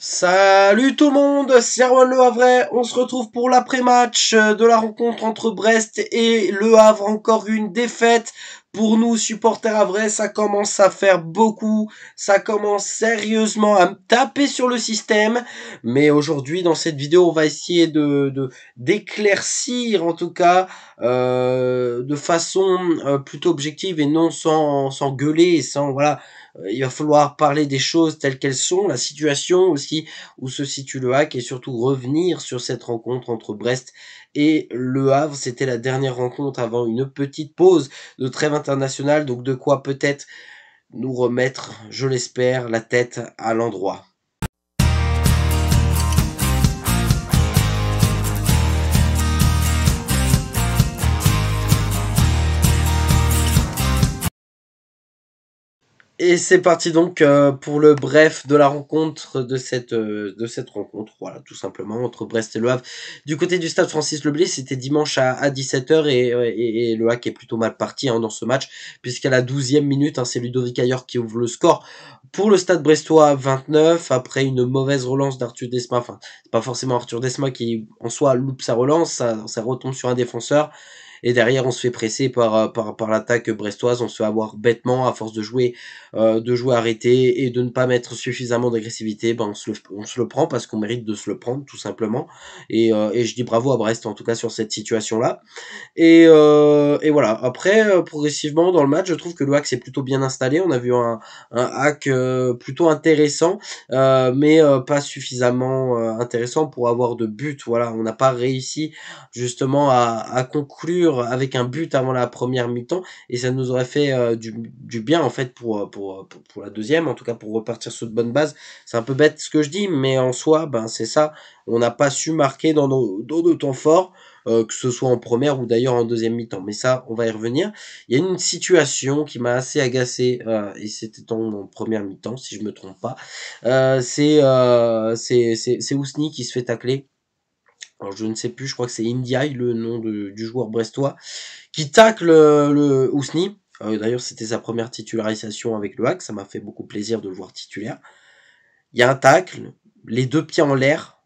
Salut tout le monde, c'est Erwan Le Havre. On se retrouve pour l'après-match de la rencontre entre Brest et Le Havre. Encore une défaite pour nous, supporters havrais. Ça commence à faire beaucoup. Ça commence sérieusement à me taper sur le système. Mais aujourd'hui, dans cette vidéo, on va essayer d'éclaircir, en tout cas, de façon plutôt objective et non sans gueuler et sans, voilà. Il va falloir parler des choses telles qu'elles sont, la situation aussi où se situe le HAC et surtout revenir sur cette rencontre entre Brest et Le Havre. C'était la dernière rencontre avant une petite pause de trêve internationale, donc de quoi peut-être nous remettre, je l'espère, la tête à l'endroit. Et c'est parti donc pour le bref de la rencontre de cette rencontre, voilà, tout simplement entre Brest et Le Havre. Du côté du stade Francis Leblé, c'était dimanche à 17h et Le HAC est plutôt mal parti dans ce match, puisqu'à la 12e minute, c'est Ludovic Ayor qui ouvre le score pour le stade brestois 29, après une mauvaise relance d'Arthur Desma. Enfin, c'est pas forcément Arthur Desma qui en soi loupe sa relance, ça retombe sur un défenseur. Et derrière, on se fait presser par l'attaque brestoise. On se fait avoir bêtement à force de jouer arrêté et de ne pas mettre suffisamment d'agressivité. Ben on se le prend parce qu'on mérite de se le prendre tout simplement. Et je dis bravo à Brest en tout cas sur cette situation-là. Et voilà. Après, progressivement dans le match, je trouve que le hack s'est plutôt bien installé. On a vu un hack plutôt intéressant, mais pas suffisamment intéressant pour avoir de but. Voilà, on n'a pas réussi justement à conclure avec un but avant la première mi-temps, et ça nous aurait fait du bien en fait pour la deuxième, en tout cas pour repartir sur de bonnes bases. C'est un peu bête ce que je dis, mais en soi, ben c'est ça. On n'a pas su marquer dans nos temps forts que ce soit en première ou d'ailleurs en deuxième mi-temps. Mais ça, on va y revenir. Il y a une situation qui m'a assez agacé, et c'était en première mi-temps, si je me trompe pas. C'est Ousni qui se fait tacler. Alors je ne sais plus, je crois que c'est Indiaye, le nom du joueur brestois, qui tacle le Ousni. D'ailleurs, c'était sa première titularisation avec le HAC, ça m'a fait beaucoup plaisir de le voir titulaire. Il y a un tacle, les deux pieds en l'air,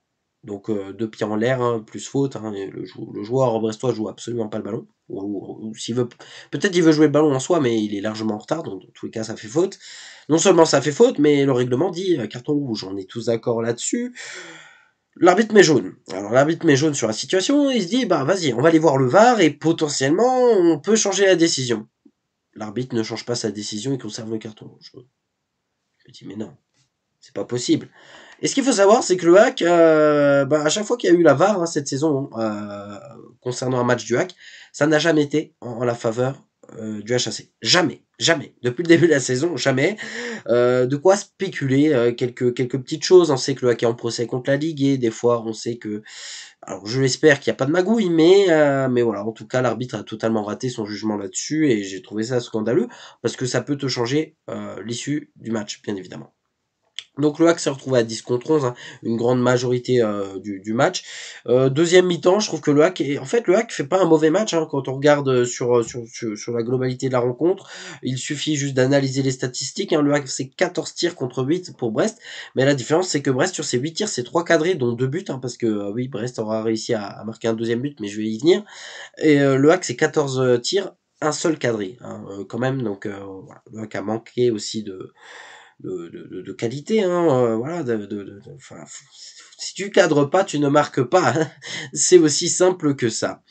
donc deux pieds en l'air, plus faute. Le joueur brestois joue absolument pas le ballon. Ou s'il veut, peut-être il veut jouer le ballon en soi, mais il est largement en retard. Donc dans tous les cas, ça fait faute. Non seulement ça fait faute, mais le règlement dit carton rouge. On est tous d'accord là-dessus. L'arbitre met jaune. Alors l'arbitre met jaune sur la situation. Il se dit bah vas-y, on va aller voir le VAR et potentiellement on peut changer la décision. L'arbitre ne change pas sa décision, il conserve le carton rouge. Je me dis mais non, c'est pas possible. Et ce qu'il faut savoir, c'est que le HAC, à chaque fois qu'il y a eu la VAR cette saison, concernant un match du HAC, ça n'a jamais été en la faveur du HAC. Jamais, jamais. Depuis le début de la saison, jamais. De quoi spéculer quelques petites choses. On sait que le HAC est en procès contre la Ligue et des fois, on sait que... Alors, je l'espère qu'il n'y a pas de magouille, mais voilà. En tout cas, l'arbitre a totalement raté son jugement là-dessus et j'ai trouvé ça scandaleux parce que ça peut te changer l'issue du match, bien évidemment. Donc le HAC s'est retrouvé à 10 contre 11, une grande majorité du match. Deuxième mi-temps, je trouve que le HAC fait pas un mauvais match quand on regarde sur la globalité de la rencontre. Il suffit juste d'analyser les statistiques. Le HAC c'est 14 tirs contre 8 pour Brest, mais la différence c'est que Brest sur ses 8 tirs c'est 3 cadrés dont 2 buts, parce que oui, Brest aura réussi à marquer un deuxième but, mais je vais y venir. Et le HAC c'est 14 tirs, un seul cadré quand même. Donc voilà, le HAC a manqué aussi de qualité, voilà, si tu cadres pas, tu ne marques pas, c'est aussi simple que ça.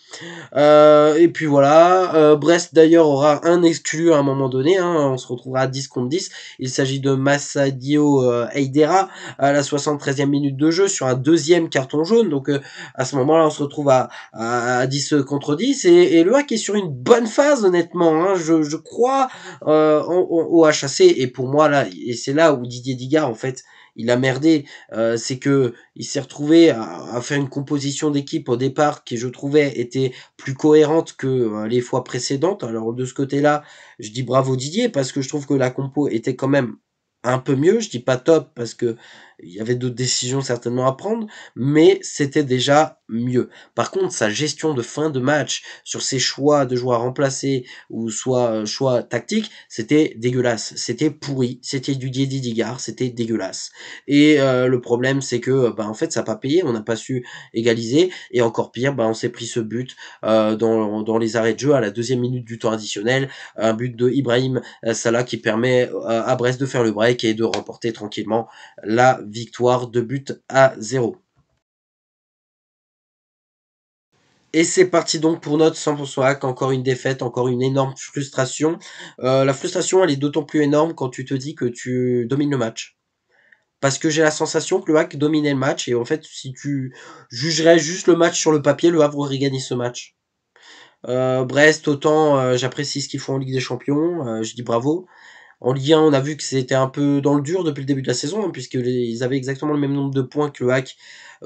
Et puis voilà, Brest d'ailleurs aura un exclu à un moment donné, on se retrouvera à 10 contre 10. Il s'agit de Massadio Eidera à la 73e minute de jeu sur un deuxième carton jaune. Donc à ce moment-là, on se retrouve à 10 contre 10 et le HAC est sur une bonne phase honnêtement. Je crois au HAC et pour moi là, et c'est là où Didier Digard en fait il a merdé, c'est que il s'est retrouvé à faire une composition d'équipe au départ qui je trouvais était plus cohérente que les fois précédentes. Alors de ce côté-là, je dis bravo Didier parce que je trouve que la compo était quand même un peu mieux. Je dis pas top parce que il y avait d'autres décisions certainement à prendre, mais c'était déjà mieux. Par contre, sa gestion de fin de match sur ses choix de joueurs remplacés ou soit choix tactiques, c'était dégueulasse, c'était pourri, c'était du Didier Digard, c'était dégueulasse. Et le problème, c'est que en fait, ça n'a pas payé, on n'a pas su égaliser, et encore pire, on s'est pris ce but dans les arrêts de jeu à la 2e minute du temps additionnel, un but de Ibrahim Salah qui permet à Brest de faire le break et de remporter tranquillement la victoire, 2-0. Et c'est parti donc pour notre 100% hack, encore une défaite, encore une énorme frustration. La frustration, elle est d'autant plus énorme quand tu te dis que tu domines le match. Parce que j'ai la sensation que le hack dominait le match, et en fait, si tu jugerais juste le match sur le papier, le Havre aurait gagné ce match. Brest, autant j'apprécie ce qu'ils font en Ligue des Champions, je dis bravo. En Ligue 1, on a vu que c'était un peu dans le dur depuis le début de la saison, puisqu'ils avaient exactement le même nombre de points que le Hack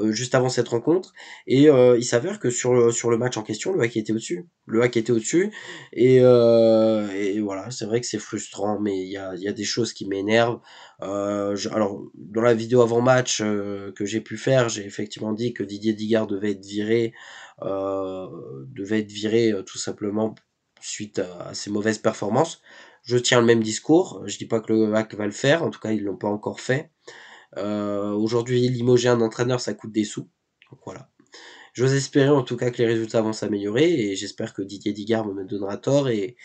juste avant cette rencontre. Et il s'avère que sur le match en question, le Hack était au-dessus. Le Hack était au-dessus. Et voilà, c'est vrai que c'est frustrant, mais il y a des choses qui m'énervent. Alors, dans la vidéo avant-match que j'ai pu faire, j'ai effectivement dit que Didier Digard devait être viré tout simplement suite à ses mauvaises performances. Je tiens le même discours. Je dis pas que le hack va le faire. En tout cas, ils l'ont pas encore fait. Aujourd'hui, limoger un entraîneur, ça coûte des sous. Donc voilà. J'ose espérer en tout cas que les résultats vont s'améliorer, et j'espère que Didier Digard me donnera tort, et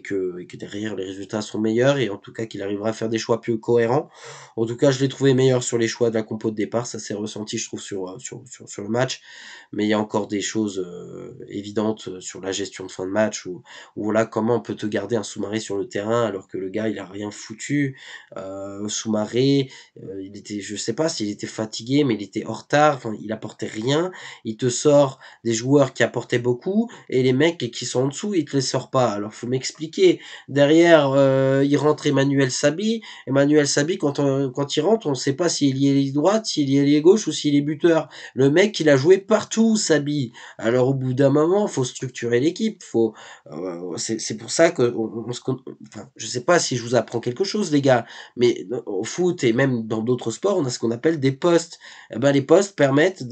que derrière les résultats sont meilleurs, et en tout cas qu'il arrivera à faire des choix plus cohérents. En tout cas, je l'ai trouvé meilleur sur les choix de la compo de départ, ça s'est ressenti je trouve sur le match, mais il y a encore des choses évidentes sur la gestion de fin de match, où voilà, comment on peut te garder un Soumaré sur le terrain alors que le gars il a rien foutu. Soumaré, il était, je sais pas s'il était fatigué, mais il était en retard, enfin il apportait rien. Il te sort des joueurs qui apportaient beaucoup, et les mecs qui sont en dessous, il te les sort pas. Alors faut m'expliquer. Derrière, il rentre Emmanuel Sabi. Emmanuel Sabi, quand il rentre, on sait pas s'il y est lié droite, s'il y est lié gauche ou s'il est buteur. Le mec, il a joué partout, Sabi. Alors au bout d'un moment, faut structurer l'équipe. C'est pour ça que enfin, je sais pas si je vous apprends quelque chose, les gars, mais au foot et même dans d'autres sports, on a ce qu'on appelle des postes. Eh ben, les postes permettent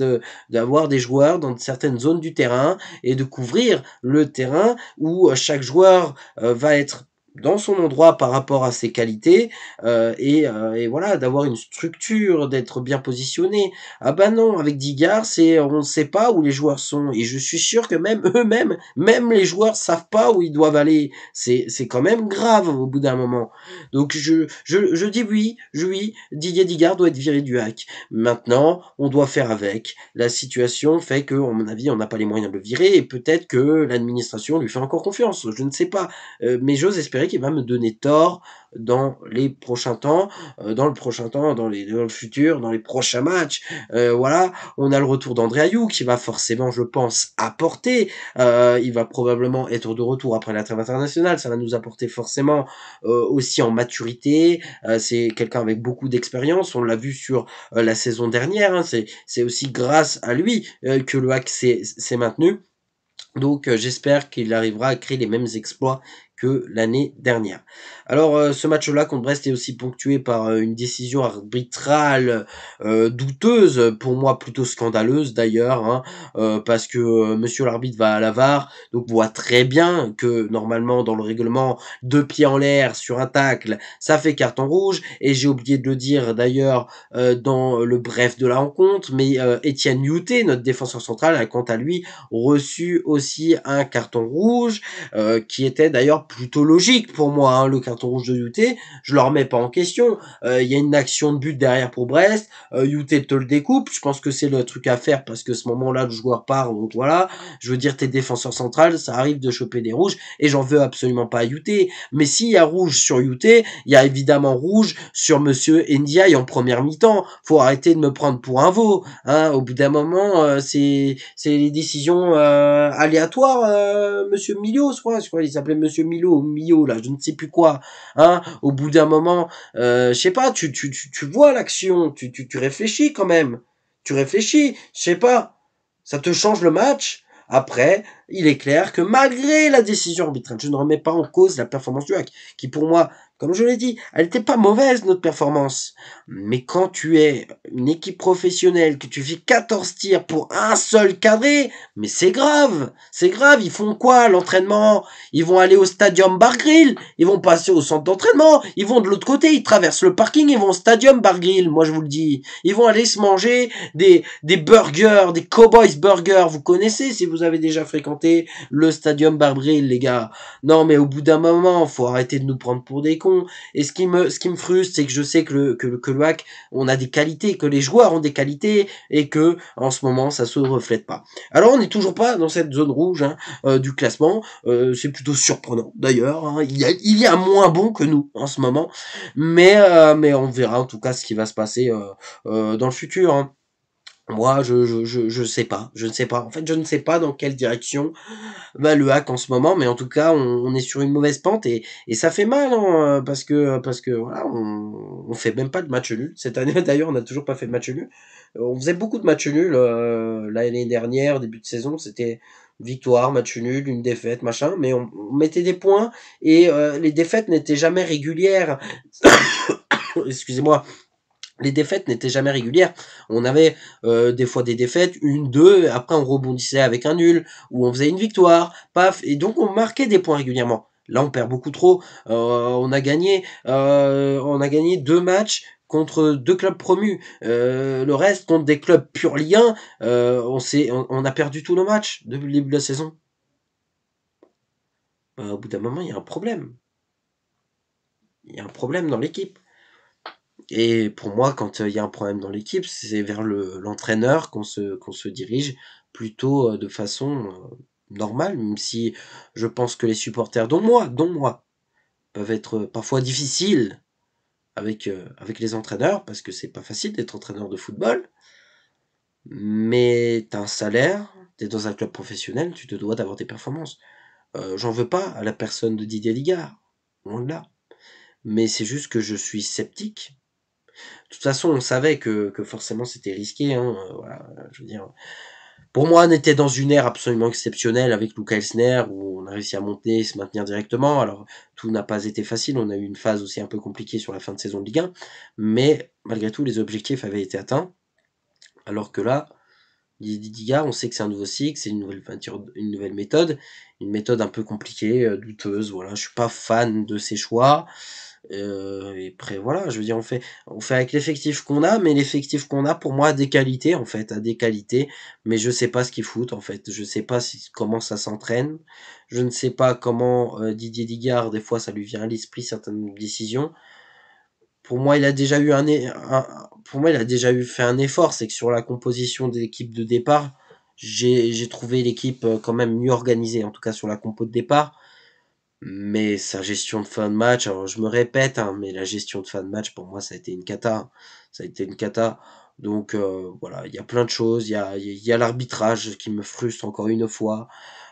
d'avoir des joueurs dans certaines zones du terrain et de couvrir le terrain où chaque joueur va être dans son endroit par rapport à ses qualités, et voilà, d'avoir une structure, d'être bien positionné. Ah ben non, avec Digard, on ne sait pas où les joueurs sont, et je suis sûr que même eux-mêmes, même les joueurs savent pas où ils doivent aller. C'est quand même grave au bout d'un moment. Donc je dis oui, Didier Digard doit être viré du hack. Maintenant, on doit faire avec. La situation fait que, à mon avis, on n'a pas les moyens de le virer, et peut-être que l'administration lui fait encore confiance. Je ne sais pas. Mais j'ose espérer qu'il va me donner tort dans les prochains temps, dans le futur, dans les prochains matchs. Voilà, on a le retour d'André Ayou qui va forcément, je pense, apporter. Il va probablement être de retour après la trêve internationale. Ça va nous apporter forcément aussi en maturité. C'est quelqu'un avec beaucoup d'expérience. On l'a vu sur la saison dernière. Hein. C'est aussi grâce à lui que le hack s'est maintenu. Donc j'espère qu'il arrivera à créer les mêmes exploits que l'année dernière. Alors ce match-là contre Brest est aussi ponctué par une décision arbitrale douteuse, pour moi plutôt scandaleuse d'ailleurs, hein, parce que monsieur l'arbitre va à la VAR, donc voit très bien que normalement dans le règlement, 2 pieds en l'air sur un tacle, ça fait carton rouge, et j'ai oublié de le dire d'ailleurs dans le bref de la rencontre, mais Etienne Youté, notre défenseur central, a quant à lui reçu aussi un carton rouge, qui était d'ailleurs plutôt logique pour moi, hein, le carton rouge de Youté, je le remets pas en question. Il y a une action de but derrière pour Brest, Youté te le découpe, je pense que c'est le truc à faire, parce que ce moment-là, le joueur part, donc voilà, je veux dire, t'es défenseur central, ça arrive de choper des rouges, et j'en veux absolument pas à Youté, mais s'il y a rouge sur Youté, il y a évidemment rouge sur monsieur Ndiaye en première mi-temps, faut arrêter de me prendre pour un veau, hein, au bout d'un moment, c'est les décisions aléatoires, monsieur Milot, je crois, il s'appelait monsieur Milot, là, je ne sais plus quoi, hein, au bout d'un moment, je sais pas, tu vois l'action, tu réfléchis quand même, tu réfléchis, je sais pas, ça te change le match. Après, il est clair que malgré la décision arbitrale, je ne remets pas en cause la performance du hack, qui pour moi, comme je l'ai dit, elle n'était pas mauvaise, notre performance. Mais quand tu es une équipe professionnelle, que tu fais 14 tirs pour un seul cadré, mais c'est grave. C'est grave. Ils font quoi à l'entraînement? Ils vont aller au stadium Bar Grill. Ils vont passer au centre d'entraînement. Ils vont de l'autre côté. Ils traversent le parking. Ils vont au stadium Bar Grill. Moi, je vous le dis. Ils vont aller se manger des burgers, des Cowboys burgers. Vous connaissez si vous avez déjà fréquenté le stadium Bar Grill, les gars. Non, mais au bout d'un moment, faut arrêter de nous prendre pour des cons. Et ce qui me frustre, c'est que je sais que le HAC, on a des qualités, que les joueurs ont des qualités, et que, en ce moment, ça se reflète pas. Alors, on n'est toujours pas dans cette zone rouge, hein, du classement. C'est plutôt surprenant, d'ailleurs. Hein. Il y a moins bon que nous, en ce moment. Mais on verra, en tout cas, ce qui va se passer, dans le futur, hein. Moi, je sais pas. Je ne sais pas. En fait, je ne sais pas dans quelle direction va le HAC en ce moment, mais en tout cas, on est sur une mauvaise pente et ça fait mal, hein, parce que voilà, on fait même pas de match nul. Cette année, d'ailleurs, on n'a toujours pas fait de match nul. On faisait beaucoup de matchs nuls l'année dernière, début de saison, c'était victoire, match nul, une défaite, machin, mais on mettait des points et les défaites n'étaient jamais régulières. Excusez-moi. Les défaites n'étaient jamais régulières. On avait des fois des défaites, une, deux, après on rebondissait avec un nul, ou on faisait une victoire, paf, et donc on marquait des points régulièrement. Là, on perd beaucoup trop. On a gagné 2 matchs contre 2 clubs promus. Le reste contre des clubs pur Ligue 1, on a perdu tous nos matchs depuis le début de la saison. Au bout d'un moment, il y a un problème. Il y a un problème dans l'équipe. Et pour moi, quand il y a un problème dans l'équipe, c'est vers l'entraîneur qu'on se dirige plutôt de façon normale, même si je pense que les supporters, dont moi, peuvent être parfois difficiles avec les entraîneurs, parce que c'est pas facile d'être entraîneur de football, mais t'as un salaire, t'es dans un club professionnel, tu te dois d'avoir des performances. J'en veux pas à la personne de Didier Ligard, loin de là. Mais c'est juste que je suis sceptique. De toute façon, on savait que forcément c'était risqué, hein, voilà, je veux dire. Pour moi, on était dans une ère absolument exceptionnelle avec Luka Elsner, où on a réussi à monter et se maintenir directement. Alors, tout n'a pas été facile, on a eu une phase aussi un peu compliquée sur la fin de saison de Ligue 1, mais malgré tout, les objectifs avaient été atteints. Alors que là, Didier, on sait que c'est un nouveau cycle, c'est une nouvelle méthode, une méthode un peu compliquée, douteuse, voilà. Je suis pas fan de ses choix. Et après voilà, je veux dire, on fait avec l'effectif qu'on a, mais l'effectif qu'on a pour moi a des qualités en fait, a des qualités, mais je sais pas ce qu'ils foutent en fait, je sais pas comment ça s'entraîne, je ne sais pas comment Didier Digard des fois ça lui vient à l'esprit certaines décisions. Pour moi, il a déjà eu pour moi il a déjà eu fait un effort, c'est que sur la composition de l'équipe de départ, j'ai trouvé l'équipe quand même mieux organisée, en tout cas sur la compo de départ. Mais sa gestion de fin de match, alors je me répète, hein, mais la gestion de fin de match, pour moi, ça a été une cata. Ça a été une cata. Donc voilà, il y a plein de choses. Il y a l'arbitrage qui me frustre encore une fois.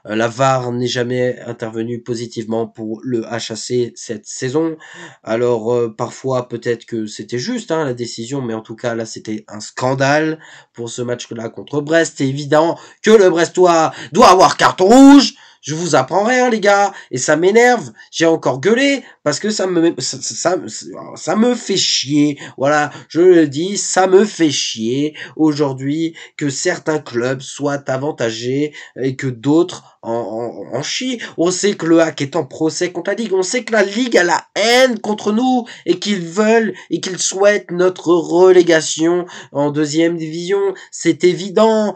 La VAR n'est jamais intervenue positivement pour le HAC cette saison. Alors parfois peut-être que c'était juste hein, la décision, mais en tout cas là c'était un scandale pour ce match-là contre Brest. C'est évident que le Brestois doit avoir carton rouge. Je vous apprends rien, les gars, et ça m'énerve. J'ai encore gueulé parce que ça me fait chier. Voilà, je le dis, ça me fait chier aujourd'hui que certains clubs soient avantagés et que d'autres en chient. On sait que le HAC est en procès contre la Ligue. On sait que la Ligue a la haine contre nous et qu'ils veulent et qu'ils souhaitent notre relégation en 2e division. C'est évident,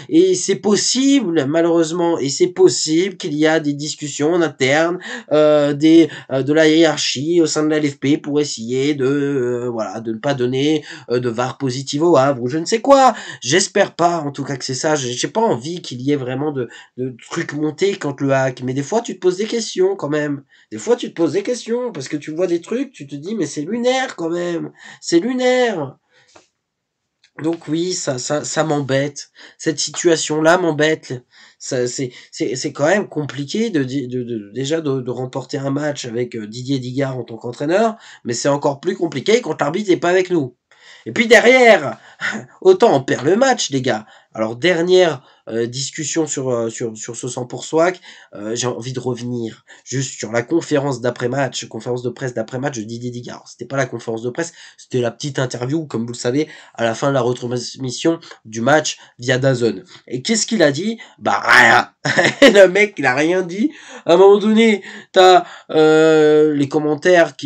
et c'est possible, malheureusement, et c'est possible qu'il y a des discussions en interne de la hiérarchie au sein de la LFP pour essayer de ne pas donner de VAR positive au Havre ou je ne sais quoi. J'espère pas, en tout cas que c'est ça. J'ai pas envie qu'il y ait vraiment de trucs montés contre le HAC, mais des fois tu te poses des questions quand même. Des fois tu te poses des questions parce que tu vois des trucs, tu te dis mais c'est lunaire quand même, c'est lunaire. Donc oui, ça m'embête. Cette situation-là m'embête. C'est quand même compliqué déjà de remporter un match avec Didier Digard en tant qu'entraîneur, mais c'est encore plus compliqué quand l'arbitre n'est pas avec nous. Et puis derrière, autant on perd le match, les gars. Alors, dernière discussion sur ce 100 pour SWAC, j'ai envie de revenir juste sur la conférence d'après-match, conférence de presse d'après-match de Didier Digard. C'était pas la conférence de presse, c'était la petite interview, comme vous le savez, à la fin de la retransmission du match via DAZN. Et qu'est-ce qu'il a dit? Bah rien. Le mec, il a rien dit. À un moment donné, t'as les commentateurs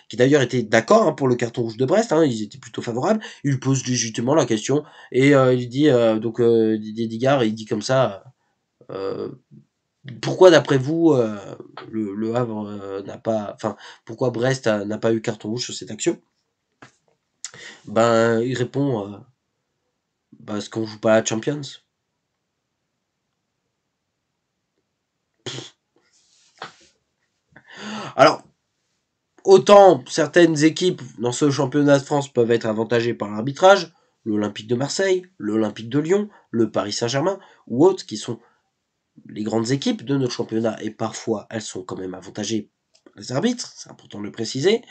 qui d'ailleurs étaient d'accord pour le carton rouge de Brest, ils étaient plutôt favorables. Ils posent légitimement la question et il dit Didier Digard, il dit comme ça. Pourquoi d'après vous le Havre n'a pas, enfin pourquoi Brest n'a pas eu carton rouge sur cette action? Ben il répond parce qu'on joue pas à la Champions. Alors autant certaines équipes dans ce championnat de France peuvent être avantagées par l'arbitrage, l'Olympique de Marseille, l'Olympique de Lyon, le Paris Saint-Germain ou autres qui sont les grandes équipes de notre championnat, et parfois elles sont quand même avantagées par les arbitres, c'est important de le préciser,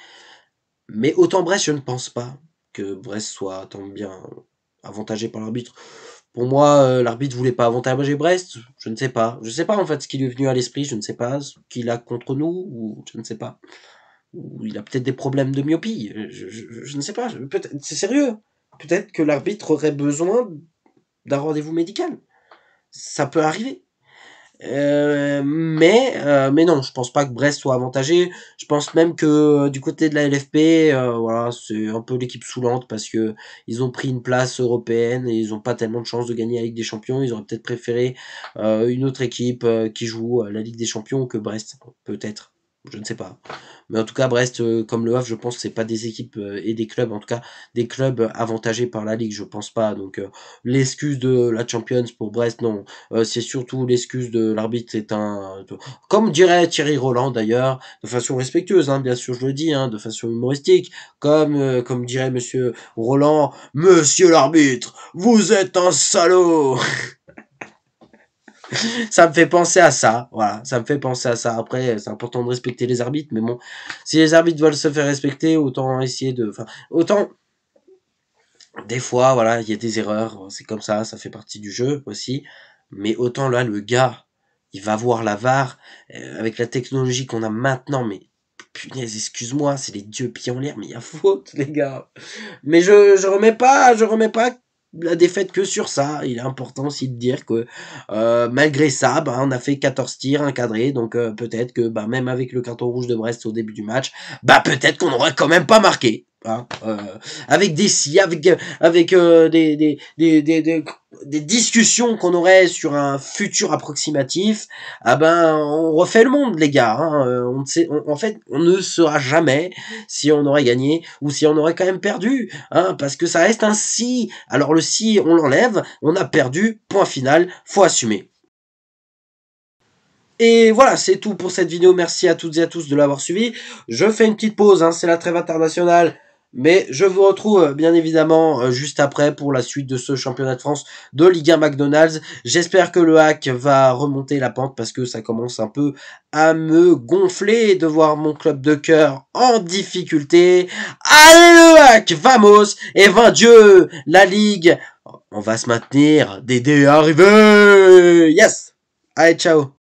mais autant Brest, je ne pense pas que Brest soit tant bien avantagé par l'arbitre. Pour moi, l'arbitre voulait pas avantager Brest, je ne sais pas. Je ne sais pas en fait ce qui lui est venu à l'esprit, je ne sais pas ce qu'il a contre nous, ou je ne sais pas. Ou il a peut-être des problèmes de myopie, je ne sais pas, c'est sérieux. Peut-être que l'arbitre aurait besoin d'un rendez-vous médical. Ça peut arriver. Mais non, je pense pas que Brest soit avantagé. Je pense même que du côté de la LFP, voilà, c'est un peu l'équipe saoulante parce que ils ont pris une place européenne et ils ont pas tellement de chances de gagner la Ligue des Champions. Ils auraient peut-être préféré une autre équipe qui joue la Ligue des Champions que Brest, peut-être. Je ne sais pas. Mais en tout cas, Brest, comme le Havre, je pense que c'est pas des équipes et des clubs, en tout cas des clubs avantagés par la Ligue, je pense pas. Donc l'excuse de la Champions pour Brest, non. C'est surtout l'excuse de l'arbitre, c'est comme dirait Thierry Roland d'ailleurs, de façon respectueuse, bien sûr je le dis, de façon humoristique, comme dirait Monsieur Roland, Monsieur l'arbitre, vous êtes un salaud. Ça me fait penser à ça, voilà, ça me fait penser à ça. Après, c'est important de respecter les arbitres, mais bon, si les arbitres veulent se faire respecter, autant essayer autant, des fois, voilà, il y a des erreurs, c'est comme ça fait partie du jeu aussi, mais autant là, le gars, il va voir la VAR, avec la technologie qu'on a maintenant, mais punaise, excuse-moi, c'est les dieux pieds en l'air, mais il y a faute, les gars. Mais je remets pas la défaite que sur ça. Il est important aussi de dire que malgré ça, on a fait 14 tirs encadrés, donc peut-être que même avec le carton rouge de Brest au début du match, peut-être qu'on n'aurait quand même pas marqué. Avec des si, avec des discussions qu'on aurait sur un futur approximatif, on refait le monde, les gars. On ne sait, en fait, on ne saura jamais si on aurait gagné ou si on aurait quand même perdu, parce que ça reste un si. Alors le si, on l'enlève, on a perdu, point final, faut assumer. Et voilà, c'est tout pour cette vidéo. Merci à toutes et à tous de l'avoir suivi. Je fais une petite pause, c'est la trêve internationale. Mais je vous retrouve bien évidemment juste après pour la suite de ce championnat de France de Ligue 1 McDonald's. J'espère que le hack va remonter la pente parce que ça commence un peu à me gonfler de voir mon club de cœur en difficulté. Allez le hack, vamos, et 20 Dieu, la Ligue, on va se maintenir, Dédé est arrivé, yes. Allez, ciao.